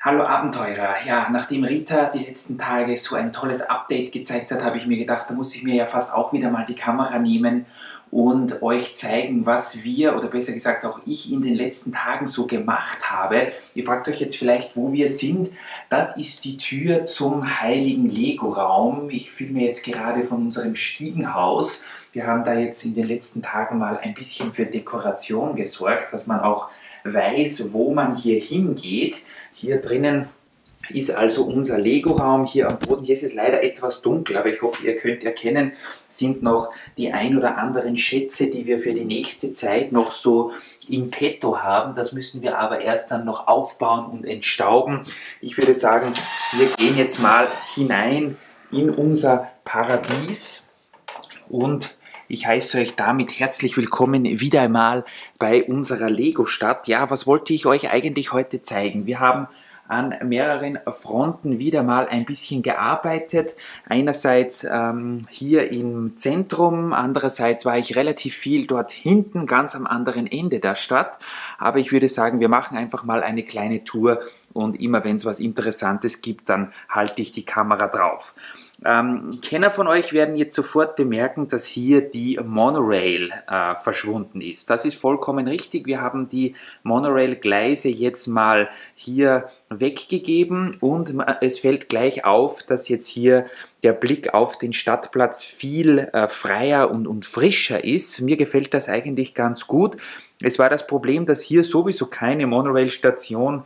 Hallo Abenteurer. Ja, nachdem Rita die letzten Tage so ein tolles Update gezeigt hat, habe ich mir gedacht, da muss ich mir ja fast auch wieder mal die Kamera nehmen und euch zeigen, was wir oder besser gesagt auch ich in den letzten Tagen so gemacht habe. Ihr fragt euch jetzt vielleicht, wo wir sind. Das ist die Tür zum heiligen Lego-Raum. Ich filme jetzt gerade von unserem Stiegenhaus. Wir haben da jetzt in den letzten Tagen mal ein bisschen für Dekoration gesorgt, dass man auch weiß, wo man hier hingeht. Hier drinnen ist also unser Lego-Raum. Hier am Boden, hier ist es leider etwas dunkel, aber ich hoffe, ihr könnt erkennen, sind noch die ein oder anderen Schätze, die wir für die nächste Zeit noch so in petto haben. Das müssen wir aber erst dann noch aufbauen und entstauben. Ich würde sagen, wir gehen jetzt mal hinein in unser Paradies und ich heiße euch damit herzlich willkommen wieder einmal bei unserer Lego-Stadt. Ja, was wollte ich euch eigentlich heute zeigen? Wir haben an mehreren Fronten wieder mal ein bisschen gearbeitet. Einerseits hier im Zentrum, andererseits war ich relativ viel dort hinten, ganz am anderen Ende der Stadt. Aber ich würde sagen, wir machen einfach mal eine kleine Tour und immer wenn es was Interessantes gibt, dann halte ich die Kamera drauf. Kenner von euch werden jetzt sofort bemerken, dass hier die Monorail verschwunden ist. Das ist vollkommen richtig. Wir haben die Monorail-Gleise jetzt mal hier weggegeben und es fällt gleich auf, dass jetzt hier der Blick auf den Stadtplatz viel freier und frischer ist. Mir gefällt das eigentlich ganz gut. Es war das Problem, dass hier sowieso keine Monorail-Station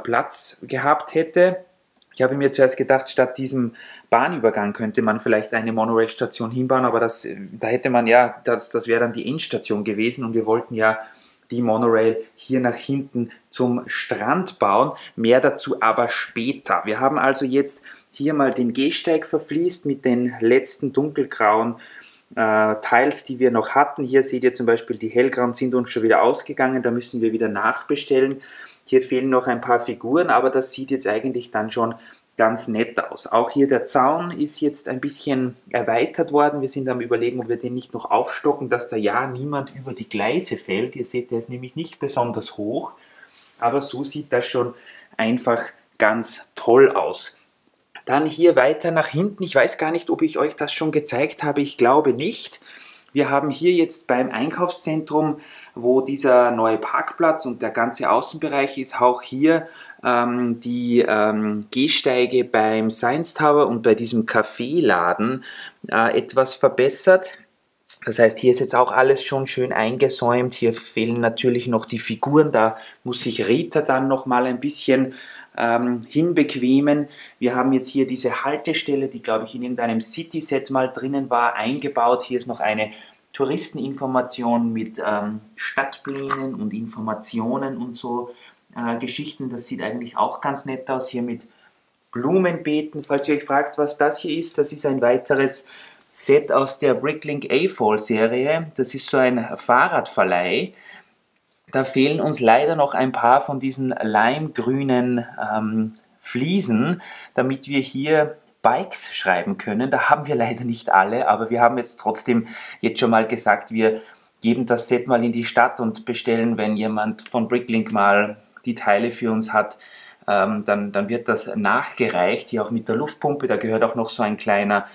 Platz gehabt hätte. Ich habe mir zuerst gedacht, statt diesem Bahnübergang könnte man vielleicht eine Monorail-Station hinbauen, aber da hätte man ja, das wäre dann die Endstation gewesen und wir wollten ja die Monorail hier nach hinten zum Strand bauen. Mehr dazu aber später. Wir haben also jetzt hier mal den Gehsteig verfliest mit den letzten dunkelgrauen Teils, die wir noch hatten. Hier seht ihr zum Beispiel, die hellgrauen sind uns schon wieder ausgegangen, da müssen wir wieder nachbestellen. Hier fehlen noch ein paar Figuren, aber das sieht jetzt eigentlich dann schon ganz nett aus. Auch hier der Zaun ist jetzt ein bisschen erweitert worden. Wir sind am Überlegen, ob wir den nicht noch aufstocken, dass da ja niemand über die Gleise fällt. Ihr seht, der ist nämlich nicht besonders hoch, aber so sieht das schon einfach ganz toll aus. Dann hier weiter nach hinten. Ich weiß gar nicht, ob ich euch das schon gezeigt habe. Ich glaube nicht. Wir haben hier jetzt beim Einkaufszentrum, wo dieser neue Parkplatz und der ganze Außenbereich ist, auch hier die Gehsteige beim Science Tower und bei diesem Kaffeeladen etwas verbessert. Das heißt, hier ist jetzt auch alles schon schön eingesäumt. Hier fehlen natürlich noch die Figuren. Da muss sich Rita dann noch mal ein bisschen hinbequemen. Wir haben jetzt hier diese Haltestelle, die glaube ich in irgendeinem City-Set mal drinnen war, eingebaut. Hier ist noch eine Touristeninformation mit Stadtplänen und Informationen und so Geschichten. Das sieht eigentlich auch ganz nett aus. Hier mit Blumenbeeten. Falls ihr euch fragt, was das hier ist, das ist ein weiteres Set aus der Bricklink A-Fall-Serie. Das ist so ein Fahrradverleih. Da fehlen uns leider noch ein paar von diesen limegrünen Fliesen, damit wir hier Bikes schreiben können. Da haben wir leider nicht alle, aber wir haben jetzt trotzdem jetzt schon mal gesagt, wir geben das Set mal in die Stadt und bestellen, wenn jemand von Bricklink mal die Teile für uns hat, dann wird das nachgereicht, hier auch mit der Luftpumpe. Da gehört auch noch so ein kleiner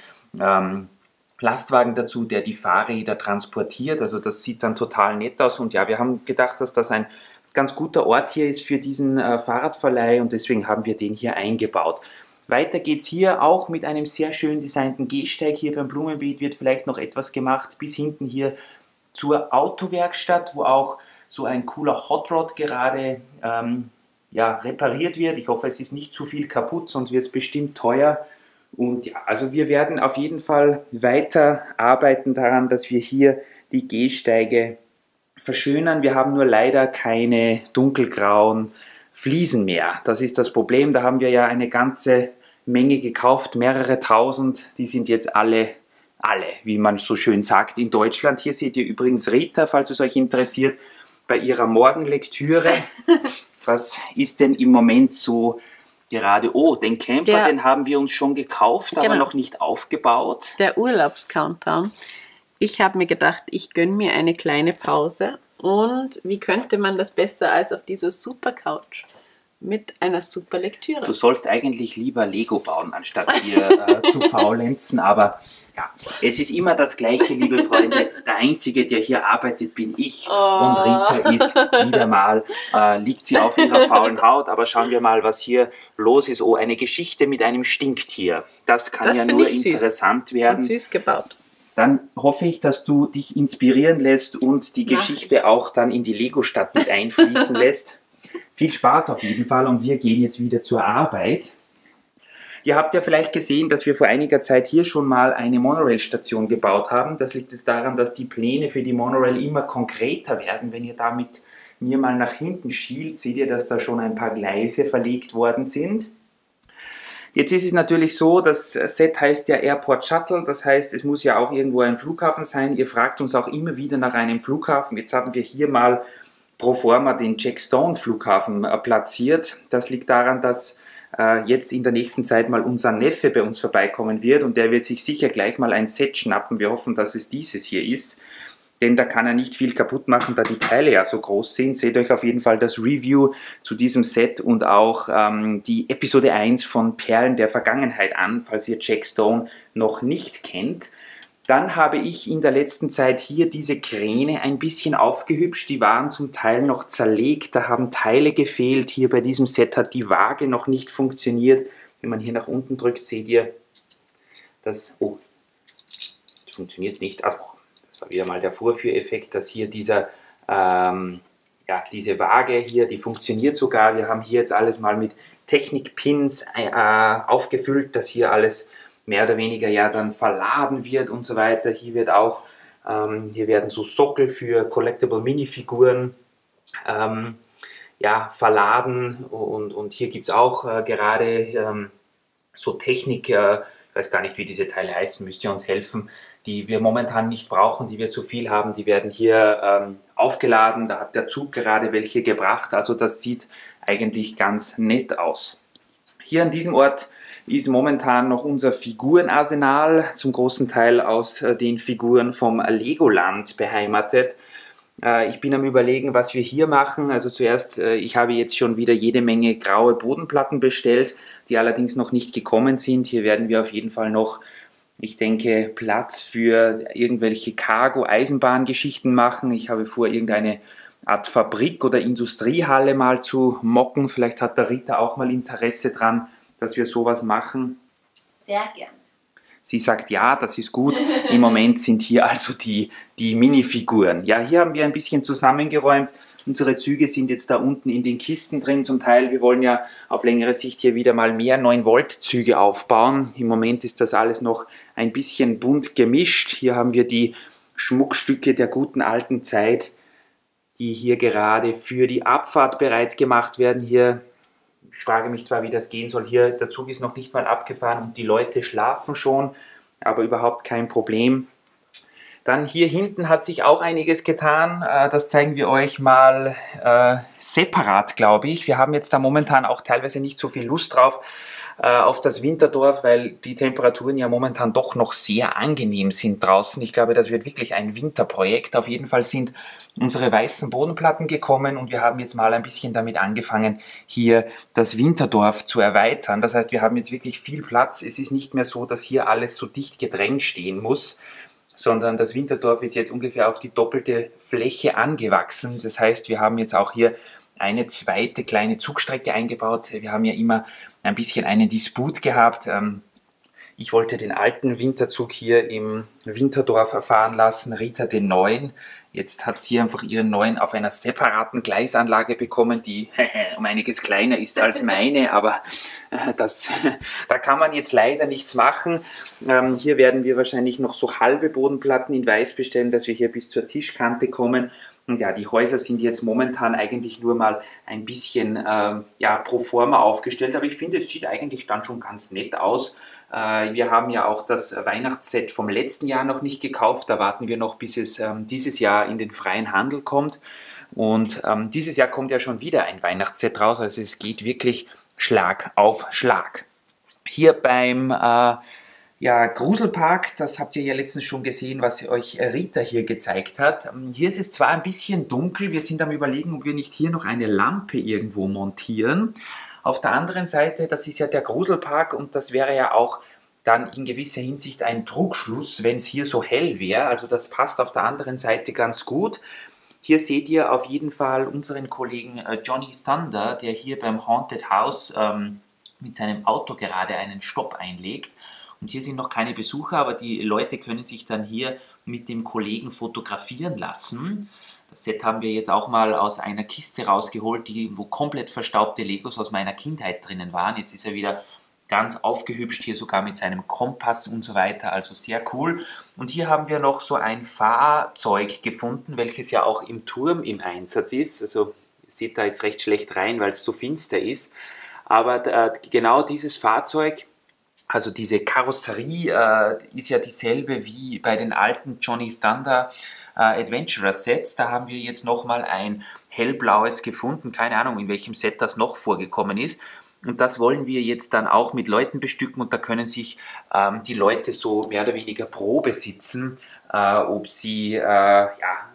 Lastwagen dazu, der die Fahrräder transportiert. Also das sieht dann total nett aus und ja, wir haben gedacht, dass das ein ganz guter Ort hier ist für diesen Fahrradverleih und deswegen haben wir den hier eingebaut. Weiter geht es hier auch mit einem sehr schön designten Gehsteig. Hier beim Blumenbeet wird vielleicht noch etwas gemacht, bis hinten hier zur Autowerkstatt, wo auch so ein cooler Hot Rod gerade repariert wird. Ich hoffe, es ist nicht zu viel kaputt, sonst wird es bestimmt teuer. Und ja, also wir werden auf jeden Fall weiter arbeiten daran, dass wir hier die Gehsteige verschönern. Wir haben nur leider keine dunkelgrauen Fliesen mehr. Das ist das Problem. Da haben wir ja eine ganze Menge gekauft, mehrere tausend. Die sind jetzt alle, wie man so schön sagt, in Deutschland. Hier seht ihr übrigens Rita, falls es euch interessiert, bei ihrer Morgenlektüre. Was ist denn im Moment so gerade? Oh, den Camper, den haben wir uns schon gekauft, aber noch nicht aufgebaut. Der Urlaubs-Countdown. Ich habe mir gedacht, ich gönne mir eine kleine Pause. Und wie könnte man das besser als auf dieser super Couch mit einer super Lektüre. Du sollst eigentlich lieber Lego bauen, anstatt hier zu faulenzen, aber ja, es ist immer das Gleiche, liebe Freunde. Der Einzige, der hier arbeitet, bin ich und Rita ist wieder mal, liegt sie auf ihrer faulen Haut, aber schauen wir mal, was hier los ist. Oh, eine Geschichte mit einem Stinktier. Das kann ja nur interessant werden. Und süß gebaut. Dann hoffe ich, dass du dich inspirieren lässt und die Geschichte auch dann in die Lego-Stadt mit einfließen lässt. Viel Spaß auf jeden Fall und wir gehen jetzt wieder zur Arbeit. Ihr habt ja vielleicht gesehen, dass wir vor einiger Zeit hier schon mal eine Monorail-Station gebaut haben. Das liegt jetzt daran, dass die Pläne für die Monorail immer konkreter werden. Wenn ihr da mit mir mal nach hinten schielt, seht ihr, dass da schon ein paar Gleise verlegt worden sind. Jetzt ist es natürlich so, das Set heißt ja Airport Shuttle, das heißt, es muss ja auch irgendwo ein Flughafen sein. Ihr fragt uns auch immer wieder nach einem Flughafen. Jetzt haben wir hier mal pro forma den Jack Stone Flughafen platziert. Das liegt daran, dass jetzt in der nächsten Zeit mal unser Neffe bei uns vorbeikommen wird und der wird sich sicher gleich mal ein Set schnappen. Wir hoffen, dass es dieses hier ist, denn da kann er nicht viel kaputt machen, da die Teile ja so groß sind. Seht euch auf jeden Fall das Review zu diesem Set und auch die Episode 1 von Perlen der Vergangenheit an, falls ihr Jack Stone noch nicht kennt. Dann habe ich in der letzten Zeit hier diese Kräne ein bisschen aufgehübscht. Die waren zum Teil noch zerlegt, da haben Teile gefehlt. Hier bei diesem Set hat die Waage noch nicht funktioniert. Wenn man hier nach unten drückt, seht ihr, dass... Oh, das funktioniert nicht. Ah, doch, das war wieder mal der Vorführeffekt, dass hier diese Waage hier, die funktioniert sogar. Wir haben hier jetzt alles mal mit Technikpins aufgefüllt, dass hier alles mehr oder weniger ja dann verladen wird und so weiter. Hier wird auch, hier werden so Sockel für Collectible Minifiguren verladen und hier gibt es auch gerade so Technik, ich weiß gar nicht, wie diese Teile heißen, müsst ihr uns helfen, die wir momentan nicht brauchen, die wir zu viel haben, die werden hier aufgeladen, da hat der Zug gerade welche gebracht, also das sieht eigentlich ganz nett aus. Hier an diesem Ort ist momentan noch unser Figurenarsenal, zum großen Teil aus den Figuren vom Legoland beheimatet. Ich bin am Überlegen, was wir hier machen. Also zuerst, ich habe jetzt schon wieder jede Menge graue Bodenplatten bestellt, die allerdings noch nicht gekommen sind. Hier werden wir auf jeden Fall noch, ich denke, Platz für irgendwelche Cargo-Eisenbahngeschichten machen. Ich habe vor, irgendeine Art Fabrik oder Industriehalle mal zu mocken. Vielleicht hat der Rita auch mal Interesse dran, dass wir sowas machen. Sehr gern. Sie sagt ja, das ist gut. Im Moment sind hier also die Minifiguren. Ja, hier haben wir ein bisschen zusammengeräumt. Unsere Züge sind jetzt da unten in den Kisten drin zum Teil. Wir wollen ja auf längere Sicht hier wieder mal mehr 9-Volt-Züge aufbauen. Im Moment ist das alles noch ein bisschen bunt gemischt. Hier haben wir die Schmuckstücke der guten alten Zeit, die hier gerade für die Abfahrt bereit gemacht werden. Hier, ich frage mich zwar, wie das gehen soll. Hier, der Zug ist noch nicht mal abgefahren und die Leute schlafen schon, aber überhaupt kein Problem. Dann hier hinten hat sich auch einiges getan. Das zeigen wir euch mal separat, glaube ich. Wir haben jetzt da momentan auch teilweise nicht so viel Lust drauf auf das Winterdorf, weil die Temperaturen ja momentan doch noch sehr angenehm sind draußen. Ich glaube, das wird wirklich ein Winterprojekt. Auf jeden Fall sind unsere weißen Bodenplatten gekommen und wir haben jetzt mal ein bisschen damit angefangen, hier das Winterdorf zu erweitern. Das heißt, wir haben jetzt wirklich viel Platz. Es ist nicht mehr so, dass hier alles so dicht gedrängt stehen muss, sondern das Winterdorf ist jetzt ungefähr auf die doppelte Fläche angewachsen. Das heißt, wir haben jetzt auch hier eine zweite kleine Zugstrecke eingebaut. Wir haben ja immer ein bisschen einen Disput gehabt. Ich wollte den alten Winterzug hier im Winterdorf fahren lassen, Rita den neuen. Jetzt hat sie einfach ihren neuen auf einer separaten Gleisanlage bekommen, die um einiges kleiner ist als meine, aber da kann man jetzt leider nichts machen. Hier werden wir wahrscheinlich noch so halbe Bodenplatten in Weiß bestellen, dass wir hier bis zur Tischkante kommen. Und ja, die Häuser sind jetzt momentan eigentlich nur mal ein bisschen pro forma aufgestellt, aber ich finde, es sieht eigentlich dann schon ganz nett aus. Wir haben ja auch das Weihnachtsset vom letzten Jahr noch nicht gekauft, da warten wir noch, bis es dieses Jahr in den freien Handel kommt. Und dieses Jahr kommt ja schon wieder ein Weihnachtsset raus, also es geht wirklich Schlag auf Schlag. Hier beim Gruselpark, das habt ihr ja letztens schon gesehen, was euch Rita hier gezeigt hat. Hier ist es zwar ein bisschen dunkel, wir sind am Überlegen, ob wir nicht hier noch eine Lampe irgendwo montieren. Auf der anderen Seite, das ist ja der Gruselpark und das wäre ja auch dann in gewisser Hinsicht ein Trugschluss, wenn es hier so hell wäre. Also das passt auf der anderen Seite ganz gut. Hier seht ihr auf jeden Fall unseren Kollegen Johnny Thunder, der hier beim Haunted House mit seinem Auto gerade einen Stopp einlegt. Und hier sind noch keine Besucher, aber die Leute können sich dann hier mit dem Kollegen fotografieren lassen. Das Set haben wir jetzt auch mal aus einer Kiste rausgeholt, wo komplett verstaubte Legos aus meiner Kindheit drinnen waren. Jetzt ist er wieder ganz aufgehübscht, hier sogar mit seinem Kompass und so weiter, also sehr cool. Und hier haben wir noch so ein Fahrzeug gefunden, welches ja auch im Turm im Einsatz ist. Also ihr seht da jetzt recht schlecht rein, weil es so finster ist. Aber genau dieses Fahrzeug, also diese Karosserie, ist ja dieselbe wie bei den alten Johnny Thunder Adventurer Sets. Da haben wir jetzt nochmal ein hellblaues gefunden. Keine Ahnung, in welchem Set das noch vorgekommen ist. Und das wollen wir jetzt dann auch mit Leuten bestücken und da können sich die Leute so mehr oder weniger Probe sitzen, ob sie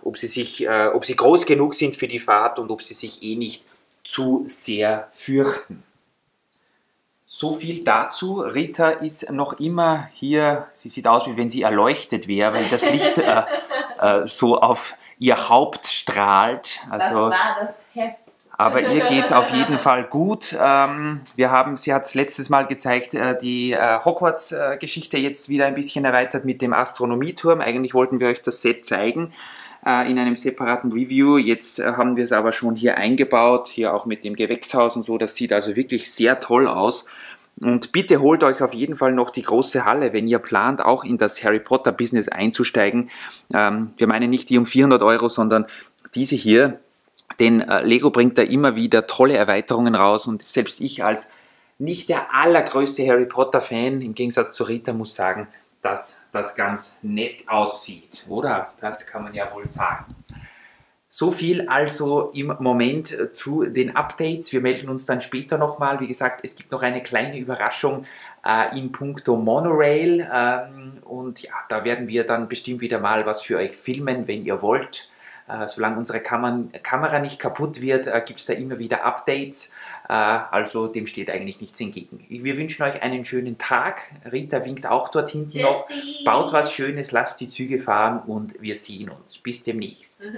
groß genug sind für die Fahrt und ob sie sich eh nicht zu sehr fürchten. So viel dazu. Rita ist noch immer hier, sie sieht aus, wie wenn sie erleuchtet wäre, weil das Licht so auf ihr Haupt strahlt. Also, das war das Heft. Aber ihr geht es auf jeden Fall gut. Sie hat es letztes Mal gezeigt, die Hogwarts-Geschichte jetzt wieder ein bisschen erweitert mit dem Astronomieturm. Eigentlich wollten wir euch das Set zeigen in einem separaten Review. Jetzt haben wir es aber schon hier eingebaut, hier auch mit dem Gewächshaus und so. Das sieht also wirklich sehr toll aus. Und bitte holt euch auf jeden Fall noch die große Halle, wenn ihr plant, auch in das Harry Potter Business einzusteigen. Wir meinen nicht die um 400 €, sondern diese hier. Denn Lego bringt da immer wieder tolle Erweiterungen raus und selbst ich als nicht der allergrößte Harry Potter Fan, im Gegensatz zu Rita, muss sagen, dass das ganz nett aussieht, oder? Das kann man ja wohl sagen. So viel also im Moment zu den Updates. Wir melden uns dann später nochmal. Wie gesagt, es gibt noch eine kleine Überraschung in puncto Monorail. Und ja, da werden wir dann bestimmt wieder mal was für euch filmen, wenn ihr wollt. Solange unsere Kamera nicht kaputt wird, gibt es da immer wieder Updates. Also dem steht eigentlich nichts entgegen. Wir wünschen euch einen schönen Tag. Rita winkt auch dort hinten noch. Baut was Schönes, lasst die Züge fahren und wir sehen uns. Bis demnächst.